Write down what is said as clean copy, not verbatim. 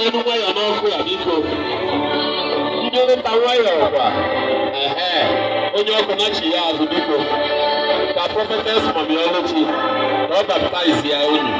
enu nwayọ n'ọkụ ya biko. Ndị ụka nwayọ kwa. Onye ọkụ na-achị ya azụ biko. Ka Prophetess Mami Oluchi, ka ọ baptize ya unu.